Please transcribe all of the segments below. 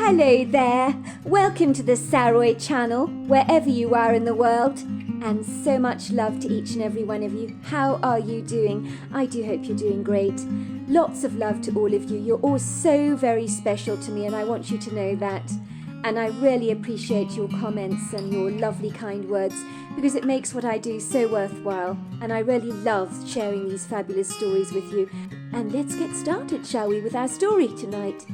Hello there, welcome to the Saroy channel, wherever you are in the world, and so much love to each and every one of you. How are you doing? I do hope you're doing great. Lots of love to all of you. You're all so very special to me, and I want you to know that. And I really appreciate your comments and your lovely kind words, because it makes what I do so worthwhile, and I really love sharing these fabulous stories with you. And let's get started, shall we, with our story tonight.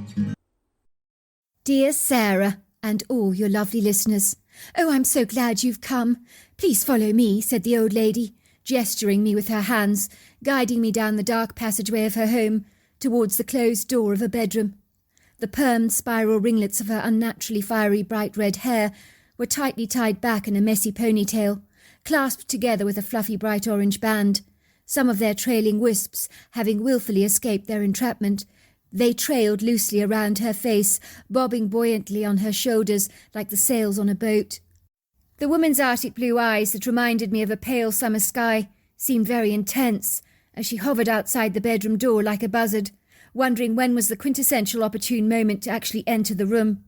Dear Sarah, and all your lovely listeners. Oh, I'm so glad you've come. Please follow me, said the old lady, gesturing me with her hands, guiding me down the dark passageway of her home, towards the closed door of her bedroom. The permed spiral ringlets of her unnaturally fiery bright red hair were tightly tied back in a messy ponytail, clasped together with a fluffy bright orange band, some of their trailing wisps having wilfully escaped their entrapment. They trailed loosely around her face, bobbing buoyantly on her shoulders like the sails on a boat. The woman's arctic blue eyes, that reminded me of a pale summer sky, seemed very intense as she hovered outside the bedroom door like a buzzard, wondering when was the quintessential opportune moment to actually enter the room.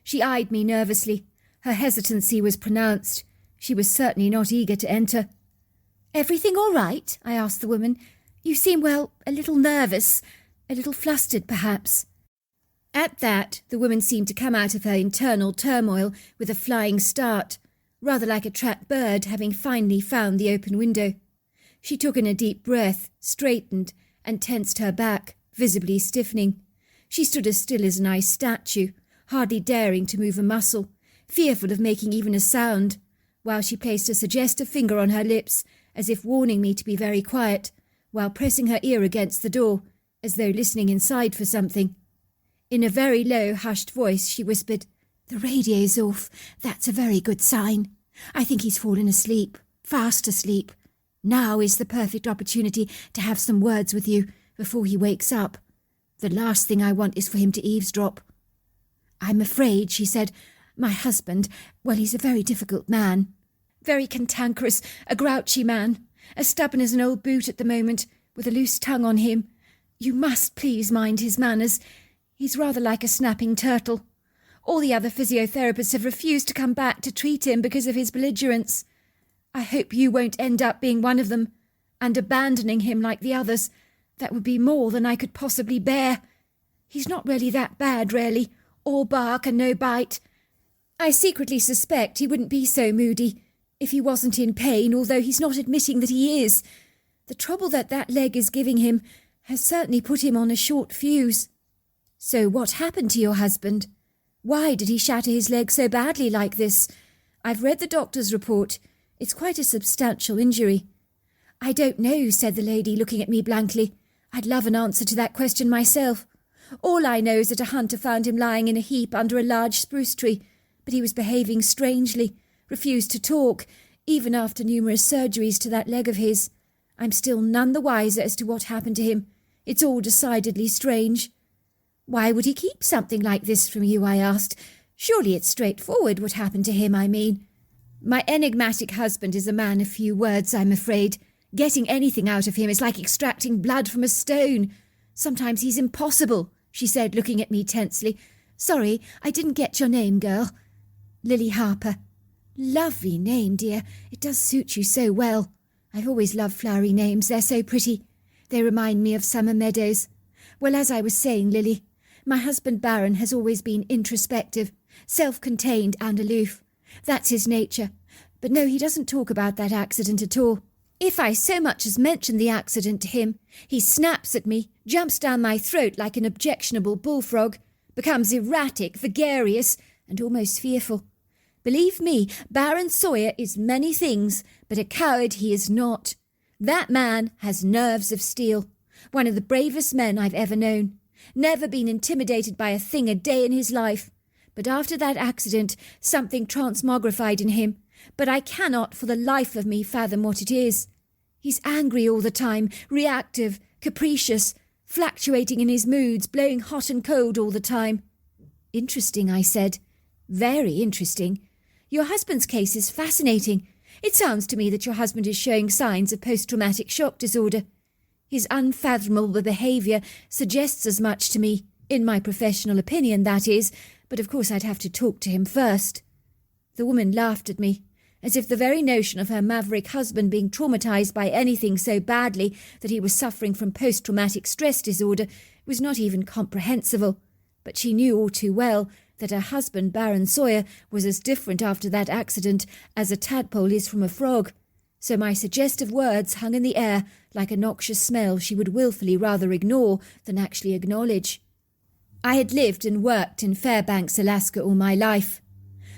She eyed me nervously. Her hesitancy was pronounced. She was certainly not eager to enter. "Everything all right?" I asked the woman. "You seem, well, a little nervous. A little flustered, perhaps." At that, the woman seemed to come out of her internal turmoil with a flying start, rather like a trapped bird having finally found the open window. She took in a deep breath, straightened, and tensed her back, visibly stiffening. She stood as still as an ice statue, hardly daring to move a muscle, fearful of making even a sound, while she placed a suggestive finger on her lips, as if warning me to be very quiet, while pressing her ear against the door, as though listening inside for something. In a very low, hushed voice, she whispered, "The radio's off. That's a very good sign. I think he's fallen asleep, fast asleep. Now is the perfect opportunity to have some words with you before he wakes up. The last thing I want is for him to eavesdrop." "I'm afraid," she said, "my husband, well, he's a very difficult man. Very cantankerous, a grouchy man, as stubborn as an old boot at the moment, with a loose tongue on him. You must please mind his manners. He's rather like a snapping turtle. All the other physiotherapists have refused to come back to treat him because of his belligerence. I hope you won't end up being one of them, and abandoning him like the others. That would be more than I could possibly bear. He's not really that bad, really, all bark and no bite. I secretly suspect he wouldn't be so moody if he wasn't in pain, although he's not admitting that he is. The trouble that leg is giving him has certainly put him on a short fuse." "So what happened to your husband? Why did he shatter his leg so badly like this? I've read the doctor's report. It's quite a substantial injury." "I don't know," said the lady, looking at me blankly. "I'd love an answer to that question myself. All I know is that a hunter found him lying in a heap under a large spruce tree, but he was behaving strangely, refused to talk, even after numerous surgeries to that leg of his. I'm still none the wiser as to what happened to him. It's all decidedly strange." "Why would he keep something like this from you?" I asked. "Surely it's straightforward what happened to him, I mean." "My enigmatic husband is a man of few words, I'm afraid. Getting anything out of him is like extracting blood from a stone. Sometimes he's impossible," she said, looking at me tensely. "Sorry, I didn't get your name, girl." "Lily Harper." "Lovely name, dear. It does suit you so well. I've always loved flowery names. They're so pretty. They remind me of summer meadows. Well, as I was saying, Lily, my husband Baron has always been introspective, self-contained and aloof. That's his nature. But no, he doesn't talk about that accident at all. If I so much as mention the accident to him, he snaps at me, jumps down my throat like an objectionable bullfrog, becomes erratic, vagarious, and almost fearful. Believe me, Baron Sawyer is many things, but a coward he is not. That man has nerves of steel. One of the bravest men I've ever known. Never been intimidated by a thing a day in his life. But after that accident, something transmogrified in him. But I cannot for the life of me fathom what it is. He's angry all the time, reactive, capricious, fluctuating in his moods, blowing hot and cold all the time." "Interesting," I said. "Very interesting. Your husband's case is fascinating. It sounds to me that your husband is showing signs of post-traumatic shock disorder. His unfathomable behaviour suggests as much to me, in my professional opinion, that is, but of course I'd have to talk to him first. The woman laughed at me, as if the very notion of her maverick husband being traumatized by anything so badly that he was suffering from post-traumatic stress disorder was not even comprehensible. But she knew all too well that her husband, Baron Sawyer, was as different after that accident as a tadpole is from a frog. So my suggestive words hung in the air like a noxious smell she would wilfully rather ignore than actually acknowledge. I had lived and worked in Fairbanks, Alaska all my life.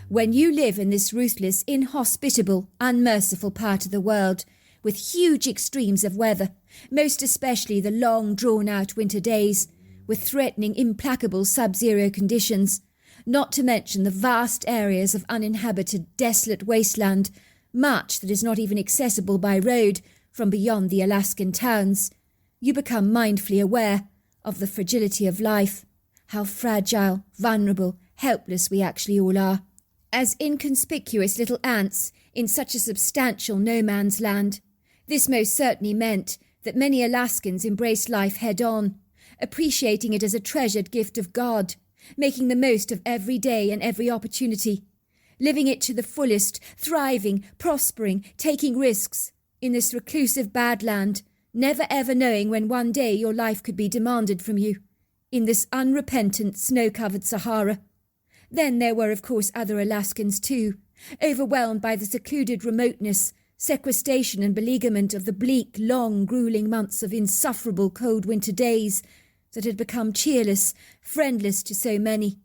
When you live in this ruthless, inhospitable, unmerciful part of the world, with huge extremes of weather, most especially the long, drawn-out winter days, with threatening, implacable sub-zero conditions, not to mention the vast areas of uninhabited, desolate wasteland, much that is not even accessible by road from beyond the Alaskan towns, you become mindfully aware of the fragility of life, how fragile, vulnerable, helpless we actually all are. As inconspicuous little ants in such a substantial no-man's land, this most certainly meant that many Alaskans embraced life head-on, appreciating it as a treasured gift of God, making the most of every day and every opportunity, living it to the fullest, thriving, prospering, taking risks, in this reclusive badland, never ever knowing when one day your life could be demanded from you, in this unrepentant, snow-covered Sahara. Then there were, of course, other Alaskans too, overwhelmed by the secluded remoteness, sequestration and beleaguerment of the bleak, long, grueling months of insufferable cold winter days that had become cheerless, friendless to so many,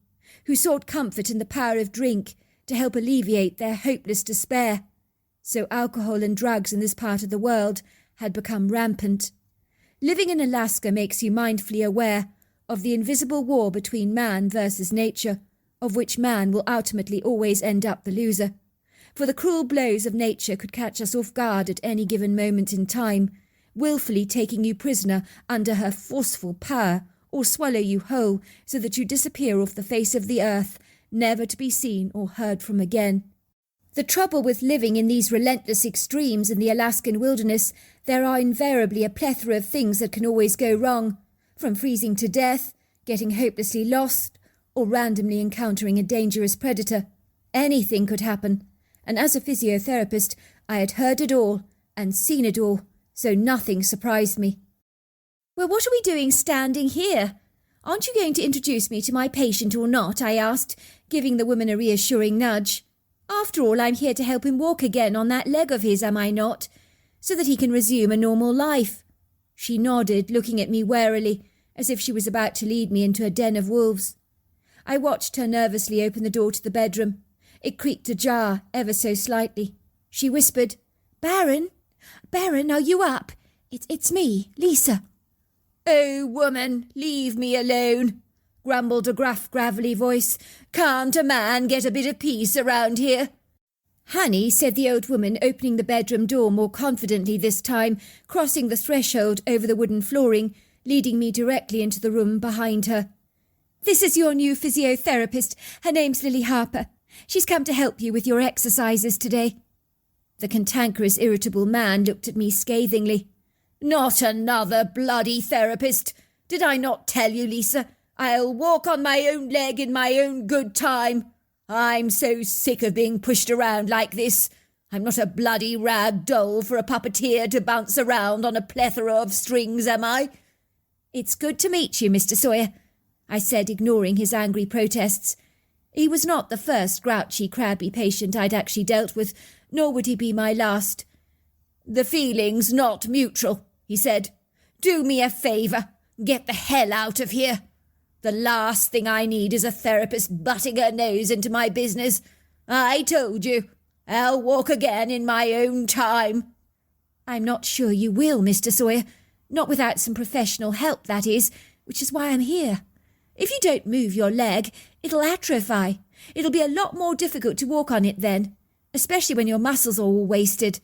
who sought comfort in the power of drink to help alleviate their hopeless despair. So alcohol and drugs in this part of the world had become rampant. Living in Alaska makes you mindfully aware of the invisible war between man versus nature, of which man will ultimately always end up the loser. For the cruel blows of nature could catch us off guard at any given moment in time, wilfully taking you prisoner under her forceful power, or swallow you whole so that you disappear off the face of the earth, never to be seen or heard from again. The trouble with living in these relentless extremes in the Alaskan wilderness, there are invariably a plethora of things that can always go wrong, from freezing to death, getting hopelessly lost, or randomly encountering a dangerous predator. Anything could happen, and as a physiotherapist, I had heard it all and seen it all, so nothing surprised me. "Well, what are we doing standing here? Aren't you going to introduce me to my patient or not?" I asked, giving the woman a reassuring nudge. "After all, I'm here to help him walk again on that leg of his, am I not? So that he can resume a normal life." She nodded, looking at me warily, as if she was about to lead me into a den of wolves. I watched her nervously open the door to the bedroom. It creaked ajar, ever so slightly. She whispered, Baron, are you up? It's me, Lisa." "Oh, woman, leave me alone," grumbled a gruff, gravelly voice. "Can't a man get a bit of peace around here?" "Honey," said the old woman, opening the bedroom door more confidently this time, crossing the threshold over the wooden flooring, leading me directly into the room behind her. "This is your new physiotherapist. Her name's Lily Harper. She's come to help you with your exercises today." The cantankerous, irritable man looked at me scathingly. "Not another bloody therapist. Did I not tell you, Lisa? I'll walk on my own leg in my own good time. I'm so sick of being pushed around like this. I'm not a bloody rag doll for a puppeteer to bounce around on a plethora of strings, am I?" "It's good to meet you, Mr. Sawyer," I said, ignoring his angry protests. He was not the first grouchy, crabby patient I'd actually dealt with, nor would he be my last. "The feeling's not mutual," he said. "Do me a favour. Get the hell out of here. The last thing I need is a therapist butting her nose into my business. I told you. I'll walk again in my own time." "I'm not sure you will, Mr. Sawyer. Not without some professional help, that is, which is why I'm here. If you don't move your leg, it'll atrophy. It'll be a lot more difficult to walk on it then, especially when your muscles are all wasted.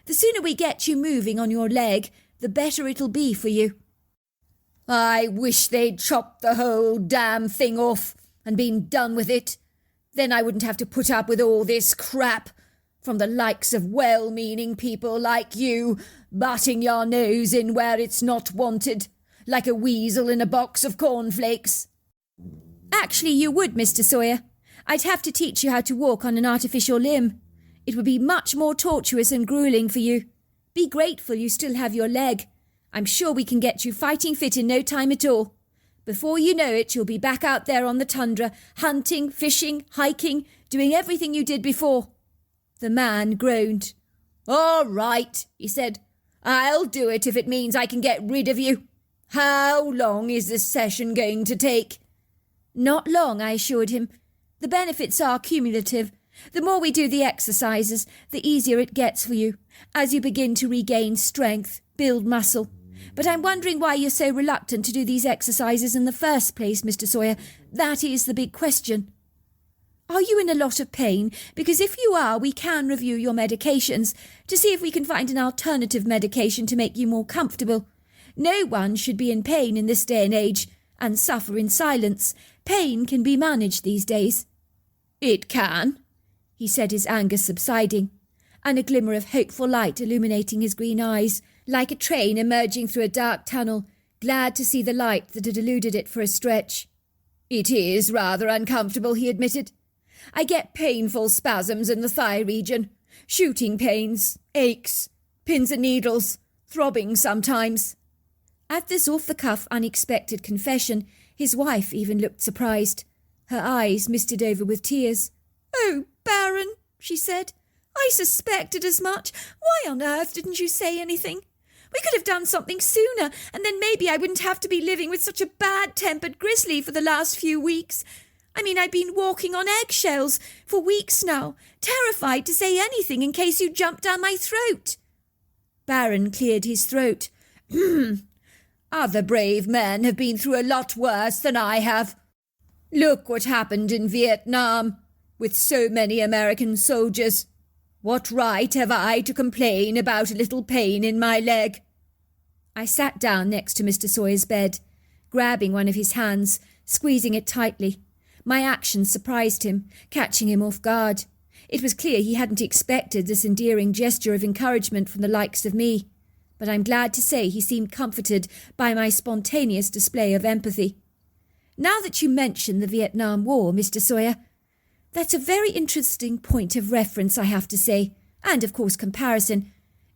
The sooner we get you moving on your leg, the better it'll be for you." "I wish they'd chopped the whole damn thing off and been done with it. Then I wouldn't have to put up with all this crap from the likes of well-meaning people like you, butting your nose in where it's not wanted, like a weasel in a box of cornflakes." Actually, you would, Mr. Sawyer. I'd have to teach you how to walk on an artificial limb. It would be much more tortuous and grueling for you. Be grateful you still have your leg. I'm sure we can get you fighting fit in no time at all. Before you know it, you'll be back out there on the tundra, hunting, fishing, hiking, doing everything you did before." The man groaned. "All right," he said. "I'll do it if it means I can get rid of you. How long is this session going to take?" "Not long," I assured him. "The benefits are cumulative. The more we do the exercises, the easier it gets for you, as you begin to regain strength, build muscle. But I'm wondering why you're so reluctant to do these exercises in the first place, Mr. Sawyer. That is the big question." "Are you in a lot of pain? Because if you are, we can review your medications to see if we can find an alternative medication to make you more comfortable. No one should be in pain in this day and age, and suffer in silence. Pain can be managed these days." "It can," he said, his anger subsiding, and a glimmer of hopeful light illuminating his green eyes, like a train emerging through a dark tunnel, glad to see the light that had eluded it for a stretch. "It is rather uncomfortable," he admitted. "I get painful spasms in the thigh region, shooting pains, aches, pins and needles, throbbing sometimes." At this off-the-cuff, unexpected confession, his wife even looked surprised. Her eyes misted over with tears. "Oh, Baron," she said, "I suspected as much. Why on earth didn't you say anything? We could have done something sooner, and then maybe I wouldn't have to be living with such a bad-tempered grizzly for the last few weeks. I mean, I've been walking on eggshells for weeks now, terrified to say anything in case you jumped down my throat." Baron cleared his throat. "Other brave men have been through a lot worse than I have. Look what happened in Vietnam, with so many American soldiers. What right have I to complain about a little pain in my leg?" I sat down next to Mr. Sawyer's bed, grabbing one of his hands, squeezing it tightly. My action surprised him, catching him off guard. It was clear he hadn't expected this endearing gesture of encouragement from the likes of me, but I'm glad to say he seemed comforted by my spontaneous display of empathy. "Now that you mention the Vietnam War, Mr. Sawyer, that's a very interesting point of reference, I have to say, and of course comparison.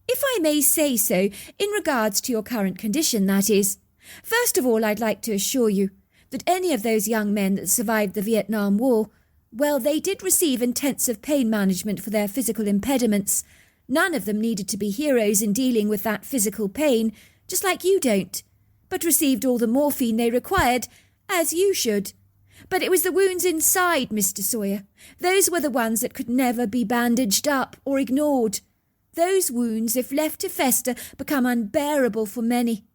If I may say so, in regards to your current condition, that is. First of all, I'd like to assure you that any of those young men that survived the Vietnam War, well, they did receive intensive pain management for their physical impediments. None of them needed to be heroes in dealing with that physical pain, just like you don't, but received all the morphine they required, as you should. But it was the wounds inside, Mr. Sawyer. Those were the ones that could never be bandaged up or ignored. Those wounds, if left to fester, become unbearable for many.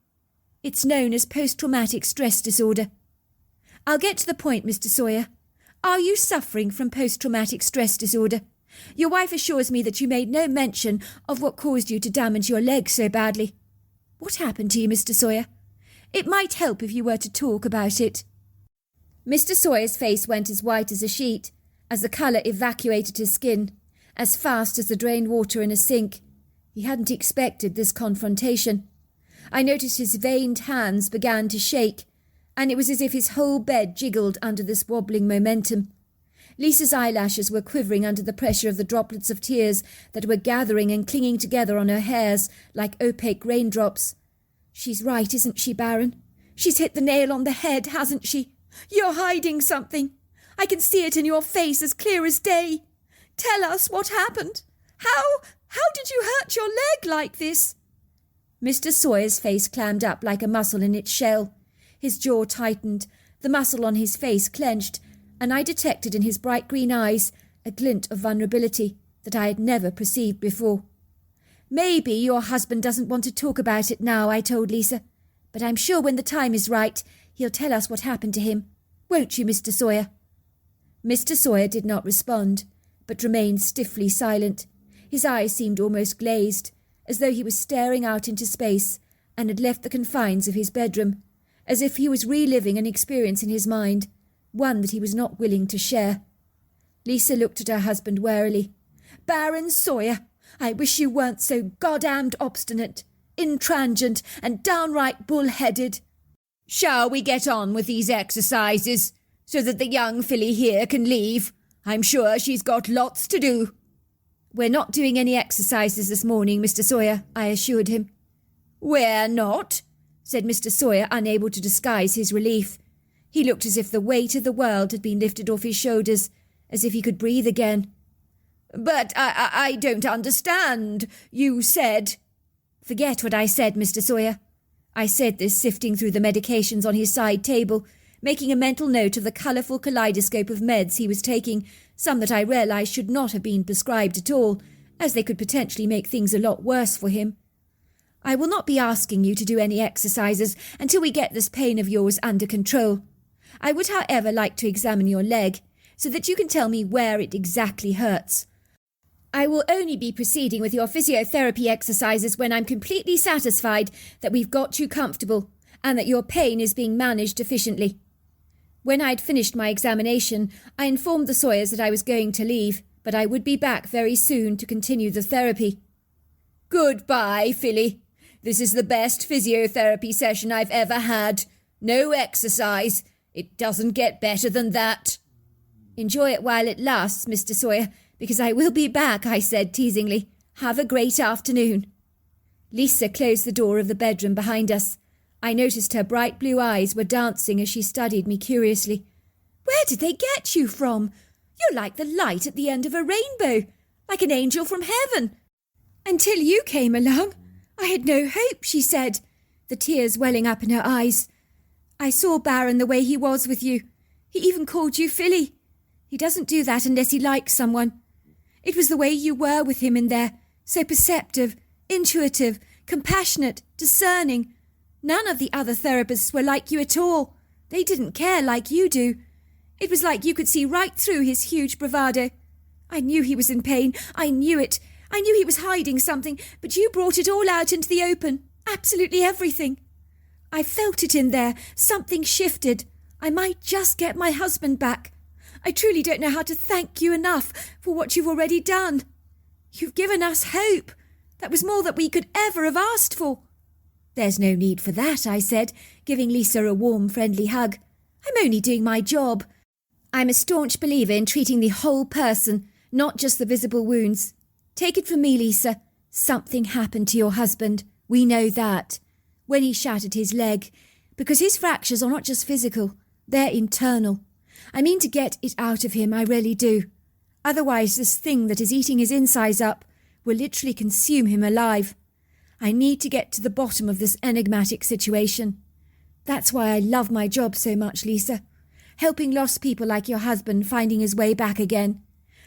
It's known as post-traumatic stress disorder. I'll get to the point, Mr. Sawyer. Are you suffering from post-traumatic stress disorder? Your wife assures me that you made no mention of what caused you to damage your leg so badly. What happened to you, Mr. Sawyer? It might help if you were to talk about it." Mr. Sawyer's face went as white as a sheet, as the colour evacuated his skin, as fast as the drained water in a sink. He hadn't expected this confrontation. I noticed his veined hands began to shake, and it was as if his whole bed jiggled under this wobbling momentum. Lisa's eyelashes were quivering under the pressure of the droplets of tears that were gathering and clinging together on her hairs like opaque raindrops. "She's right, isn't she, Baron? She's hit the nail on the head, hasn't she? You're hiding something. I can see it in your face as clear as day. Tell us what happened. How did you hurt your leg like this?" Mr. Sawyer's face clammed up like a mussel in its shell. His jaw tightened, the muscle on his face clenched, and I detected in his bright green eyes a glint of vulnerability that I had never perceived before. "Maybe your husband doesn't want to talk about it now," I told Lisa, "but I'm sure when the time is right, he'll tell us what happened to him. Won't you, Mr. Sawyer?" Mr. Sawyer did not respond, but remained stiffly silent. His eyes seemed almost glazed, as though he was staring out into space and had left the confines of his bedroom, as if he was reliving an experience in his mind, one that he was not willing to share. Lisa looked at her husband warily. "Baron Sawyer, I wish you weren't so goddamned obstinate, intransigent, and downright bull-headed." "Shall we get on with these exercises? so that the young filly here can leave. I'm sure she's got lots to do." "We're not doing any exercises this morning, Mr. Sawyer," I assured him. "We're not?" said Mr. Sawyer, unable to disguise his relief. He looked as if the weight of the world had been lifted off his shoulders, as if he could breathe again. "But I don't understand. You said—" "Forget what I said, Mr. Sawyer." I said this, sifting through the medications on his side table, making a mental note of the colourful kaleidoscope of meds he was taking, some that I realised should not have been prescribed at all, as they could potentially make things a lot worse for him. "I will not be asking you to do any exercises until we get this pain of yours under control. I would, however, like to examine your leg, so that you can tell me where it exactly hurts. I will only be proceeding with your physiotherapy exercises when I'm completely satisfied that we've got you comfortable and that your pain is being managed efficiently." When I'd finished my examination, I informed the Sawyers that I was going to leave, but I would be back very soon to continue the therapy. "Goodbye, filly. This is the best physiotherapy session I've ever had. No exercise. It doesn't get better than that." "Enjoy it while it lasts, Mr. Sawyer, because I will be back," I said teasingly. "Have a great afternoon." Lisa closed the door of the bedroom behind us. I noticed her bright blue eyes were dancing as she studied me curiously. "Where did they get you from? You're like the light at the end of a rainbow, like an angel from heaven." "Until you came along, I had no hope," she said, the tears welling up in her eyes. "I saw Baron the way he was with you. He even called you Philly. He doesn't do that unless he likes someone. It was the way you were with him in there, so perceptive, intuitive, compassionate, discerning. None of the other therapists were like you at all. They didn't care like you do. It was like you could see right through his huge bravado. I knew he was in pain. I knew it. I knew he was hiding something, but you brought it all out into the open. Absolutely everything. I felt it in there. Something shifted. I might just get my husband back. I truly don't know how to thank you enough for what you've already done. You've given us hope. That was more than we could ever have asked for." "There's no need for that," I said, giving Lisa a warm, friendly hug. "I'm only doing my job. I'm a staunch believer in treating the whole person, not just the visible wounds. Take it from me, Lisa. Something happened to your husband. We know that. When he shattered his leg. Because his fractures are not just physical. They're internal. I mean to get it out of him, I really do. Otherwise, this thing that is eating his insides up will literally consume him alive. I need to get to the bottom of this enigmatic situation. That's why I love my job so much, Lisa. Helping lost people like your husband finding his way back again.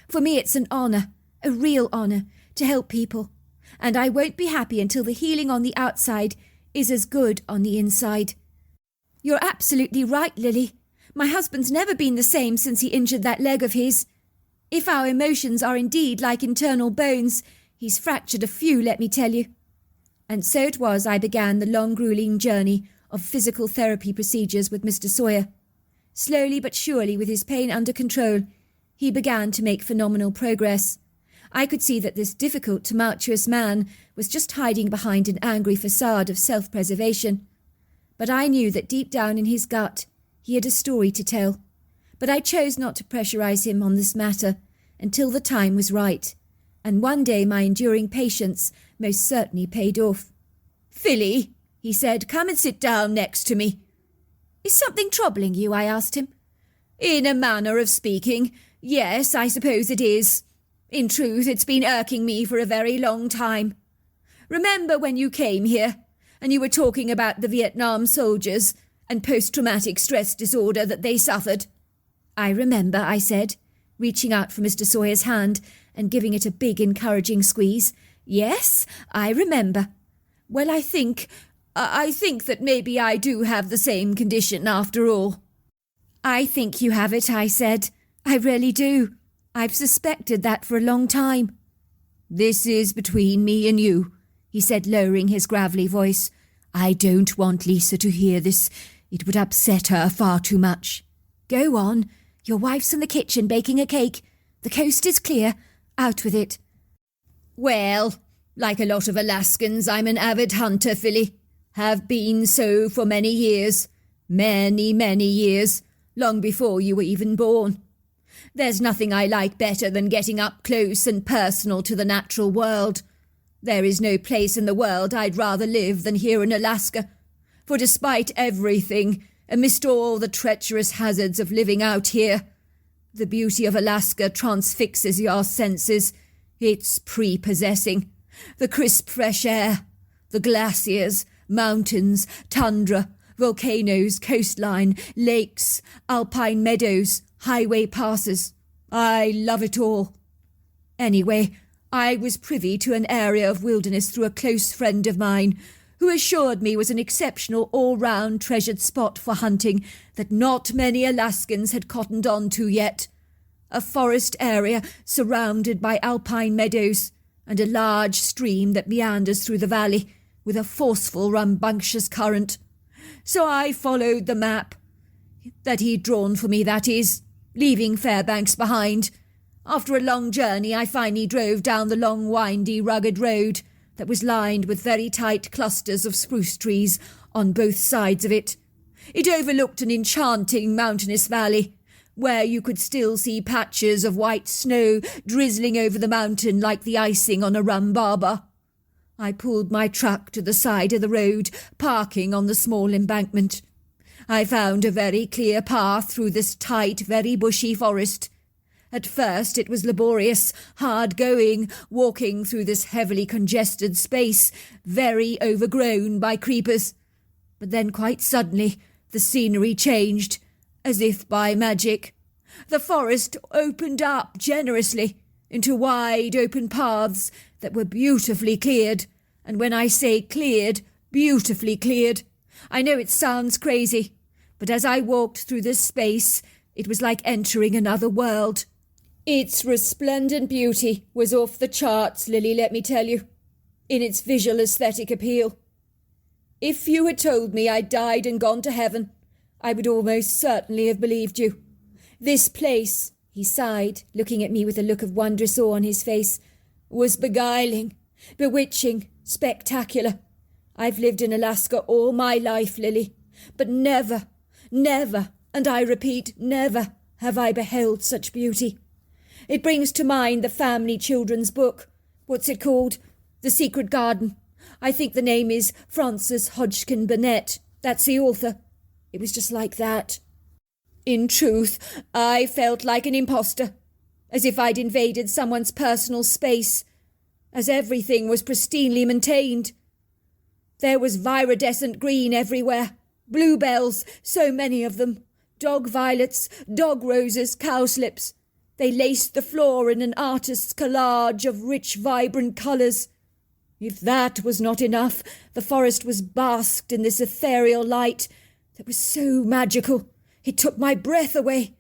For me, it's an honour, a real honour, to help people. And I won't be happy until the healing on the outside is as good on the inside." "You're absolutely right, Lily. My husband's never been the same since he injured that leg of his. If our emotions are indeed like internal bones, he's fractured a few, let me tell you." And so it was I began the long, gruelling journey of physical therapy procedures with Mr. Sawyer. Slowly but surely, with his pain under control, he began to make phenomenal progress. I could see that this difficult, tumultuous man was just hiding behind an angry facade of self-preservation. But I knew that deep down in his gut, he had a story to tell. But I chose not to pressurize him on this matter until the time was right. And one day my enduring patience most certainly paid off. "Philly," he said, "come and sit down next to me." "Is something troubling you?" I asked him. "In a manner of speaking, yes, I suppose it is. In truth, it's been irking me for a very long time. Remember when you came here, and you were talking about the Vietnam soldiers and post-traumatic stress disorder that they suffered?" "I remember," I said, reaching out for Mr. Sawyer's hand and giving it a big, encouraging squeeze. "Yes, I remember. Well, I think that maybe I do have the same condition after all." "I think you have it," I said. "I really do. I've suspected that for a long time." "This is between me and you," he said, lowering his gravelly voice. "I don't want Lisa to hear this. It would upset her far too much." "Go on. Your wife's in the kitchen baking a cake. The coast is clear. Out with it." "Well, like a lot of Alaskans, I'm an avid hunter, Philly. Have been so for many years. Many, many years. long before you were even born. There's nothing I like better than getting up close and personal to the natural world. There is no place in the world I'd rather live than here in Alaska, for despite everything, amidst all the treacherous hazards of living out here, the beauty of Alaska transfixes your senses. It's prepossessing. The crisp fresh air, the glaciers, mountains, tundra, volcanoes, coastline, lakes, alpine meadows, highway passes. I love it all. Anyway, I was privy to an area of wilderness through a close friend of mine, who assured me was an exceptional all-round treasured spot for hunting that not many Alaskans had cottoned on to yet. A forest area surrounded by alpine meadows, and a large stream that meanders through the valley with a forceful, rambunctious current. So I followed the map that he'd drawn for me, that is, leaving Fairbanks behind. After a long journey, I finally drove down the long, windy, rugged road that was lined with very tight clusters of spruce trees on both sides of it. It overlooked an enchanting mountainous valley, where you could still see patches of white snow drizzling over the mountain like the icing on a rum barber. I pulled my truck to the side of the road, parking on the small embankment. I found a very clear path through this tight, very bushy forest. At first it was laborious, hard going, walking through this heavily congested space, very overgrown by creepers. But then quite suddenly the scenery changed, as if by magic. The forest opened up generously into wide open paths that were beautifully cleared, and when I say cleared, beautifully cleared. I know it sounds crazy, but as I walked through this space, it was like entering another world. Its resplendent beauty was off the charts, Lily, let me tell you, in its visual aesthetic appeal. If you had told me I'd died and gone to heaven, I would almost certainly have believed you. This place, he sighed, looking at me with a look of wondrous awe on his face, was beguiling, bewitching, spectacular. I've lived in Alaska all my life, Lily, but never, and I repeat, never have I beheld such beauty. It brings to mind the family children's book. What's it called? The Secret Garden. I think the name is Frances Hodgkin Burnett. That's the author. It was just like that. In truth, I felt like an imposter, as if I'd invaded someone's personal space, as everything was pristinely maintained. There was viridescent green everywhere, bluebells, so many of them, dog violets, dog roses, cowslips. They laced the floor in an artist's collage of rich, vibrant colours. If that was not enough, the forest was basked in this ethereal light that was so magical, it took my breath away.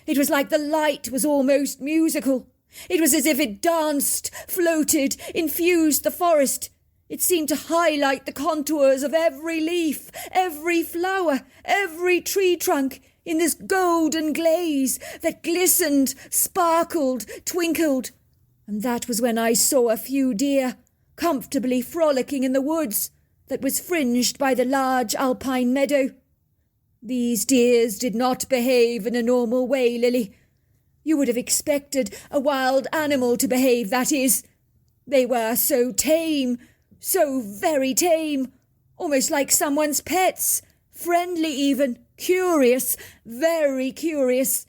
It was like the light was almost musical. It was as if it danced, floated, infused the forest. It seemed to highlight the contours of every leaf, every flower, every tree trunk in this golden glaze that glistened, sparkled, twinkled. And that was when I saw a few deer, comfortably frolicking in the woods that was fringed by the large alpine meadow. These deers did not behave in a normal way, Lily. You would have expected a wild animal to behave, that is. They were so tame, so very tame, almost like someone's pets, friendly even, curious, very curious.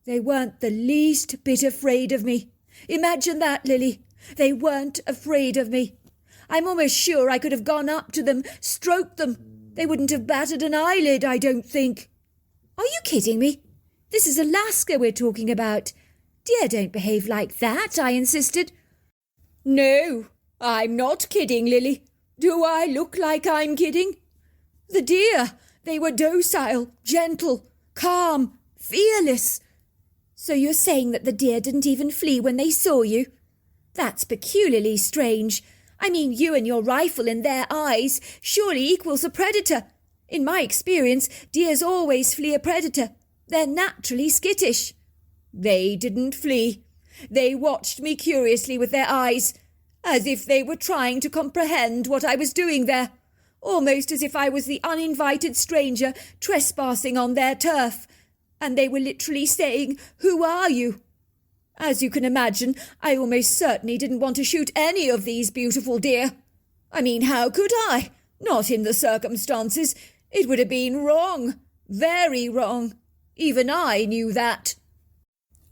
They weren't the least bit afraid of me. Imagine that, Lily. They weren't afraid of me. I'm almost sure I could have gone up to them, stroked them. They wouldn't have batted an eyelid, I don't think. Are you kidding me? This is Alaska we're talking about. Deer don't behave like that, I insisted. No, I'm not kidding, Lily. Do I look like I'm kidding? The deer, they were docile, gentle, calm, fearless. So you're saying that the deer didn't even flee when they saw you? That's peculiarly strange. I mean, you and your rifle in their eyes surely equals a predator. In my experience, deers always flee a predator. They're naturally skittish. They didn't flee. They watched me curiously with their eyes, as if they were trying to comprehend what I was doing there, almost as if I was the uninvited stranger trespassing on their turf. and they were literally saying, "Who are you?" As you can imagine, I almost certainly didn't want to shoot any of these beautiful deer. I mean, how could I? Not in the circumstances. It would have been wrong. Very wrong. Even I knew that.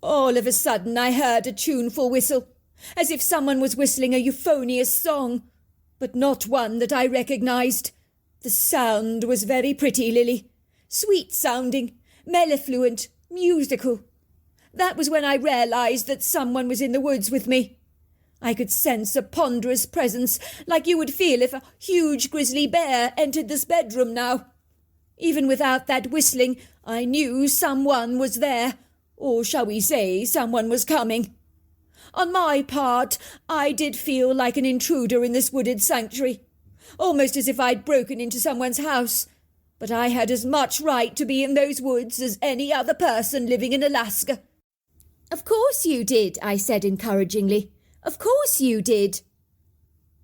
All of a sudden I heard a tuneful whistle, as if someone was whistling a euphonious song, but not one that I recognised. The sound was very pretty, Lily. Sweet-sounding, mellifluent, musical. That was when I realised that someone was in the woods with me. I could sense a ponderous presence, like you would feel if a huge grizzly bear entered this bedroom now. Even without that whistling, I knew someone was there, or shall we say someone was coming. On my part, I did feel like an intruder in this wooded sanctuary, almost as if I'd broken into someone's house. But I had as much right to be in those woods as any other person living in Alaska. Of course you did, I said encouragingly. Of course you did.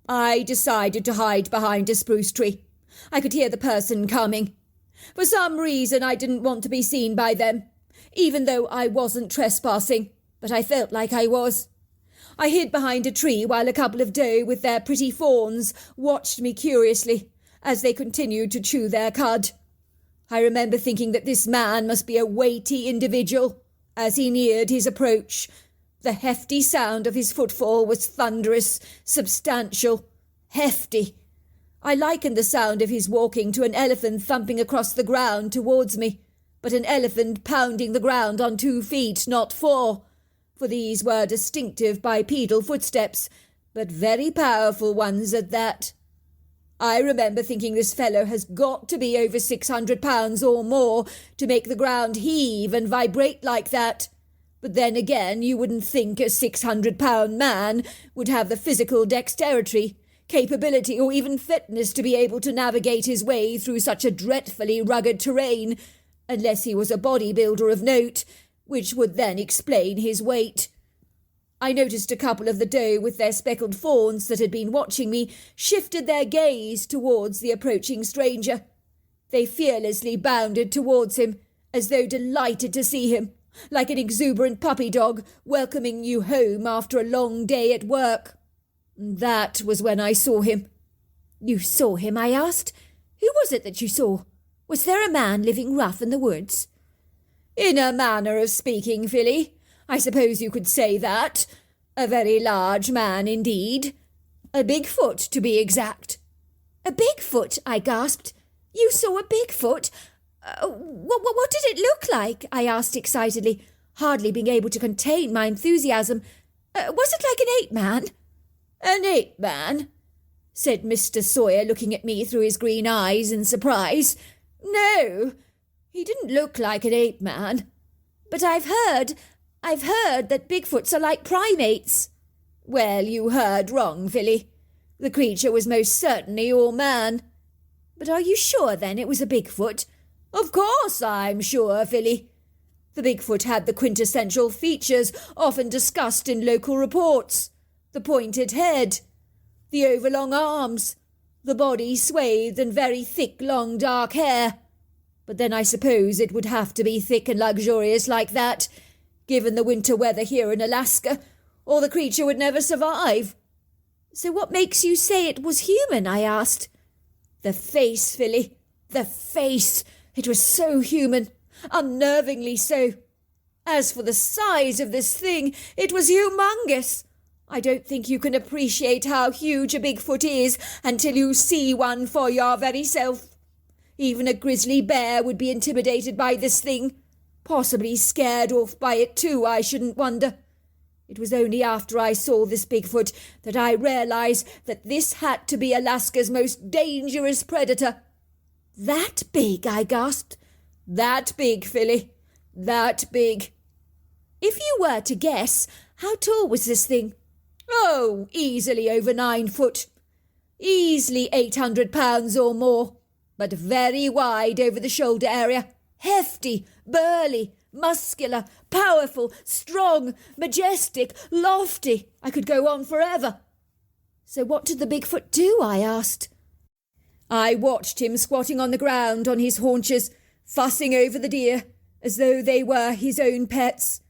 I decided to hide behind a spruce tree. I could hear the person coming. For some reason I didn't want to be seen by them, even though I wasn't trespassing, but I felt like I was. I hid behind a tree while a couple of doe with their pretty fawns watched me curiously as they continued to chew their cud. I remember thinking that this man must be a weighty individual. As he neared his approach, the hefty sound of his footfall was thunderous, substantial, hefty. I likened the sound of his walking to an elephant thumping across the ground towards me, but an elephant pounding the ground on 2 feet, not 4, for these were distinctive bipedal footsteps, but very powerful ones at that. I remember thinking this fellow has got to be over 600 pounds or more to make the ground heave and vibrate like that. But then again, you wouldn't think a 600-pound man would have the physical dexterity, capability, or even fitness to be able to navigate his way through such a dreadfully rugged terrain, unless he was a bodybuilder of note, which would then explain his weight. I noticed a couple of the doe with their speckled fawns that had been watching me shifted their gaze towards the approaching stranger. They fearlessly bounded towards him, as though delighted to see him, like an exuberant puppy dog welcoming you home after a long day at work. That was when I saw him. You saw him, I asked. Who was it that you saw? Was there a man living rough in the woods? In a manner of speaking, Philly, I suppose you could say that. A very large man indeed. A Bigfoot, to be exact. A Bigfoot, I gasped. You saw a Bigfoot? What did it look like? I asked excitedly, hardly being able to contain my enthusiasm. Was it like an ape-man? An ape-man? Said Mr. Sawyer, looking at me through his green eyes in surprise. No, he didn't look like an ape-man. But I've heard that Bigfoots are like primates. Well, you heard wrong, Philly. The creature was most certainly all man. But are you sure, then, it was a Bigfoot? Of course I'm sure, Philly. The Bigfoot had the quintessential features often discussed in local reports. The pointed head, the overlong arms, the body swathed in very thick, long, dark hair. But then I suppose it would have to be thick and luxurious like that, given the winter weather here in Alaska, or the creature would never survive. So what makes you say it was human? I asked. The face, Philly, the face. It was so human, unnervingly so. As for the size of this thing, it was humongous. I don't think you can appreciate how huge a Bigfoot is until you see one for your very self. Even a grizzly bear would be intimidated by this thing, possibly scared off by it too, I shouldn't wonder. It was only after I saw this Bigfoot that I realised that this had to be Alaska's most dangerous predator. That big, I gasped. That big, Philly. That big. If you were to guess, how tall was this thing? Oh, easily over 9 foot. Easily 800 pounds or more, but very wide over the shoulder area. Hefty, burly, muscular, powerful, strong, majestic, lofty. I could go on forever. So what did the Bigfoot do? I asked. I watched him squatting on the ground on his haunches, fussing over the deer, as though they were his own pets.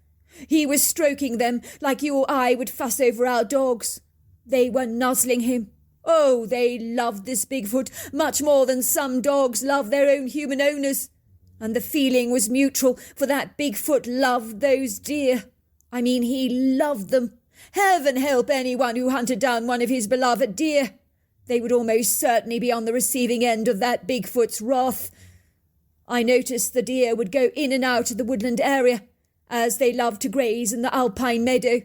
He was stroking them like you or I would fuss over our dogs. They were nuzzling him. Oh, they loved this Bigfoot much more than some dogs love their own human owners. And the feeling was mutual, for that Bigfoot loved those deer. I mean, he loved them. Heaven help anyone who hunted down one of his beloved deer. They would almost certainly be on the receiving end of that Bigfoot's wrath. I noticed the deer would go in and out of the woodland area, as they loved to graze in the alpine meadow,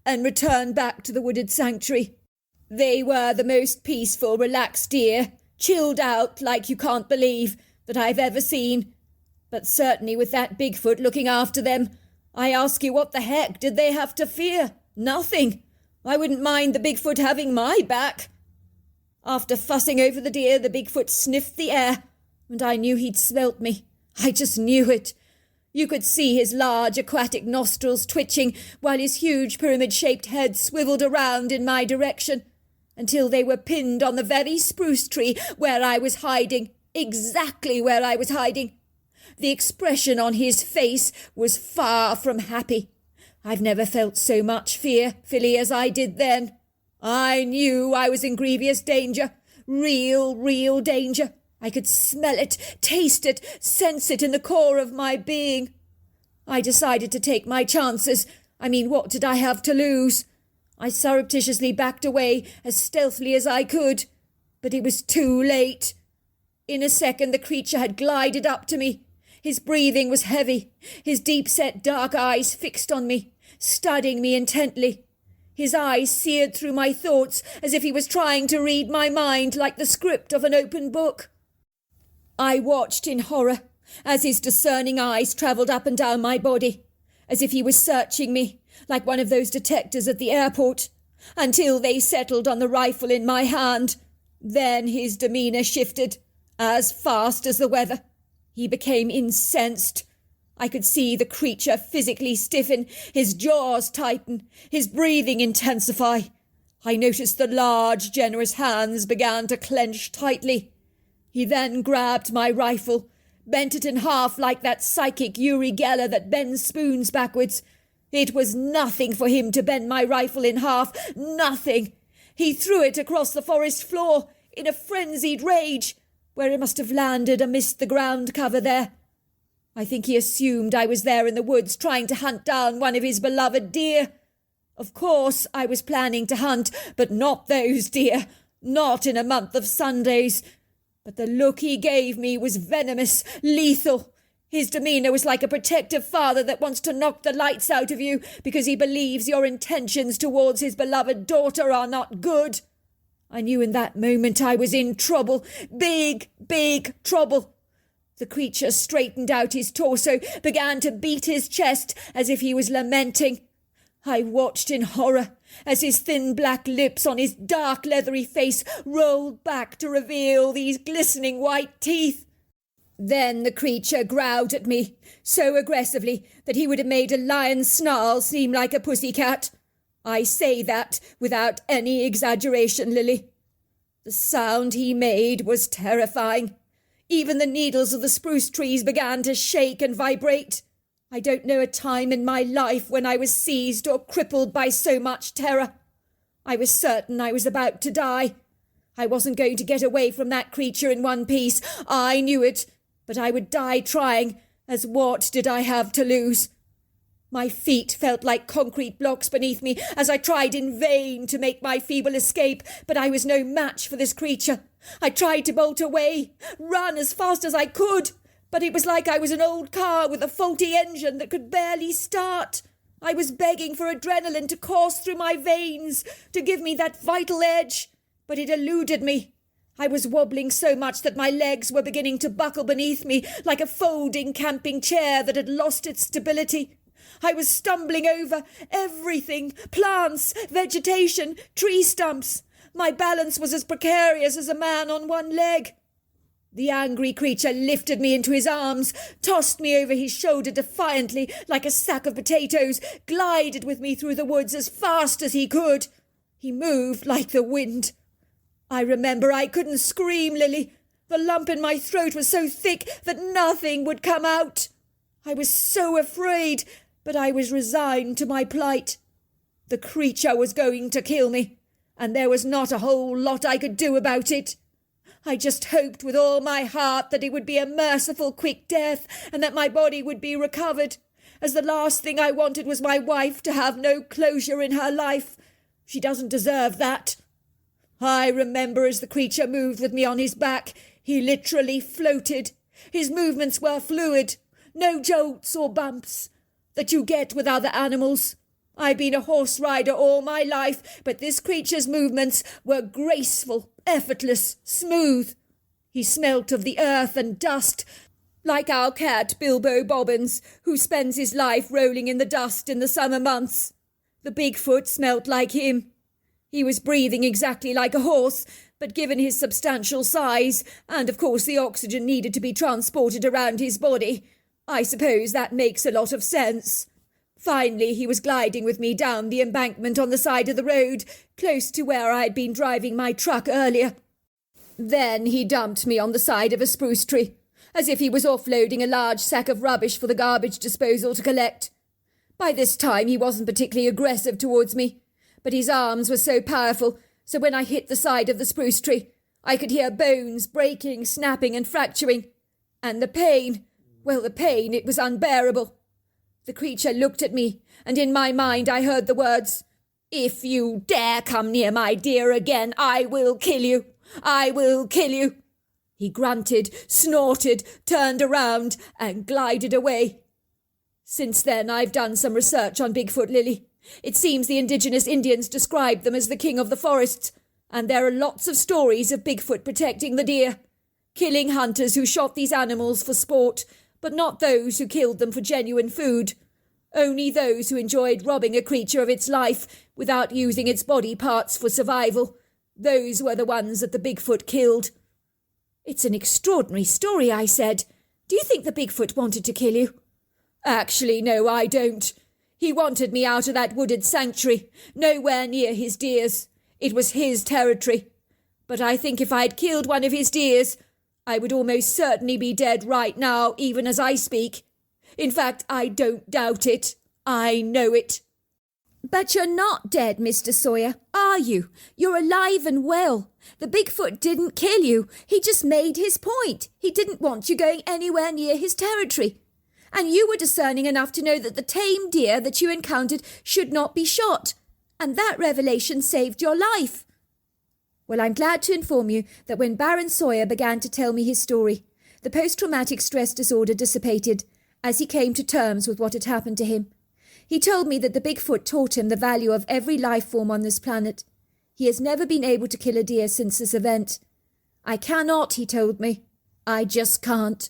and return back to the wooded sanctuary. They were the most peaceful, relaxed deer, chilled out like you can't believe, that I've ever seen. But certainly with that Bigfoot looking after them, I ask you, what the heck did they have to fear? Nothing. I wouldn't mind the Bigfoot having my back. After fussing over the deer, the Bigfoot sniffed the air, and I knew he'd smelt me. I just knew it. You could see his large aquatic nostrils twitching, while his huge pyramid-shaped head swiveled around in my direction, until they were pinned on the very spruce tree where I was hiding, exactly where I was hiding. The expression on his face was far from happy. I've never felt so much fear, Philly, as I did then. I knew I was in grievous danger, real danger. I could smell it, taste it, sense it in the core of my being. I decided to take my chances. I mean, what did I have to lose? I surreptitiously backed away as stealthily as I could, but it was too late. In a second the creature had glided up to me. His breathing was heavy, his deep-set dark eyes fixed on me, studying me intently. His eyes seared through my thoughts as if he was trying to read my mind like the script of an open book. I watched in horror as his discerning eyes travelled up and down my body, as if he was searching me, like one of those detectives at the airport, until they settled on the rifle in my hand. Then his demeanour shifted, as fast as the weather. He became incensed. I could see the creature physically stiffen, his jaws tighten, his breathing intensify. I noticed the large, generous hands began to clench tightly. He then grabbed my rifle, bent it in half like that psychic Uri Geller that bends spoons backwards. It was nothing for him to bend my rifle in half, nothing. He threw it across the forest floor in a frenzied rage, where it must have landed amidst the ground cover there. I think he assumed I was there in the woods trying to hunt down one of his beloved deer. Of course I was planning to hunt, but not those deer, not in a month of Sundays. But the look he gave me was venomous, lethal. His demeanour was like a protective father that wants to knock the lights out of you because he believes your intentions towards his beloved daughter are not good. I knew in that moment I was in trouble, big trouble. The creature straightened out his torso, began to beat his chest as if he was lamenting. I watched in horror as his thin black lips on his dark leathery face rolled back to reveal these glistening white teeth. Then the creature growled at me, so aggressively that he would have made a lion's snarl seem like a pussycat. I say that without any exaggeration, Lily. The sound he made was terrifying. Even the needles of the spruce trees began to shake and vibrate. I don't know a time in my life when I was seized or crippled by so much terror. I was certain I was about to die. I wasn't going to get away from that creature in one piece. I knew it, but I would die trying, as what did I have to lose? My feet felt like concrete blocks beneath me as I tried in vain to make my feeble escape, but I was no match for this creature. I tried to bolt away, run as fast as I could, but it was like I was an old car with a faulty engine that could barely start. I was begging for adrenaline to course through my veins, to give me that vital edge, but it eluded me. I was wobbling so much that my legs were beginning to buckle beneath me like a folding camping chair that had lost its stability. I was stumbling over everything, plants, vegetation, tree stumps. My balance was as precarious as a man on one leg. The angry creature lifted me into his arms, tossed me over his shoulder defiantly like a sack of potatoes, glided with me through the woods as fast as he could. He moved like the wind. I remember I couldn't scream, Lily. The lump in my throat was so thick that nothing would come out. I was so afraid, but I was resigned to my plight. The creature was going to kill me, and there was not a whole lot I could do about it. I just hoped with all my heart that it would be a merciful quick death, and that my body would be recovered, as the last thing I wanted was my wife to have no closure in her life. She doesn't deserve that. I remember as the creature moved with me on his back, he literally floated. His movements were fluid, no jolts or bumps that you get with other animals. I've been a horse rider all my life, but this creature's movements were graceful, effortless, smooth. He smelt of the earth and dust, like our cat Bilbo Bobbins, who spends his life rolling in the dust in the summer months. The Bigfoot smelt like him. He was breathing exactly like a horse, but given his substantial size, and of course the oxygen needed to be transported around his body, I suppose that makes a lot of sense. Finally, he was gliding with me down the embankment on the side of the road, close to where I had been driving my truck earlier. Then he dumped me on the side of a spruce tree, as if he was offloading a large sack of rubbish for the garbage disposal to collect. By this time he wasn't particularly aggressive towards me, but his arms were so powerful, so when I hit the side of the spruce tree, I could hear bones breaking, snapping and fracturing. And the pain, it was unbearable. The creature looked at me, and in my mind I heard the words, "If you dare come near my dear again, I will kill you. I will kill you." He grunted, snorted, turned around, and glided away. Since then I've done some research on Bigfoot, Lily. It seems the indigenous Indians described them as the king of the forests, and there are lots of stories of Bigfoot protecting the deer, killing hunters who shot these animals for sport, but not those who killed them for genuine food. Only those who enjoyed robbing a creature of its life without using its body parts for survival. Those were the ones that the Bigfoot killed. "It's an extraordinary story," I said. "Do you think the Bigfoot wanted to kill you?" "Actually, no, I don't. He wanted me out of that wooded sanctuary, nowhere near his deers. It was his territory. But I think if I had killed one of his deers, I would almost certainly be dead right now, even as I speak. In fact, I don't doubt it. I know it." "But you're not dead, Mr. Sawyer, are you? You're alive and well. The Bigfoot didn't kill you. He just made his point. He didn't want you going anywhere near his territory. And you were discerning enough to know that the tame deer that you encountered should not be shot. And that revelation saved your life." Well, I'm glad to inform you that when Baron Sawyer began to tell me his story, the post-traumatic stress disorder dissipated as he came to terms with what had happened to him. He told me that the Bigfoot taught him the value of every life form on this planet. He has never been able to kill a deer since this event. "I cannot," he told me. "I just can't."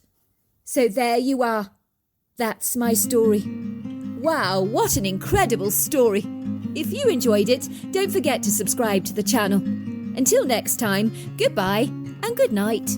So there you are. That's my story. Wow, what an incredible story. If you enjoyed it, don't forget to subscribe to the channel. Until next time, goodbye and good night.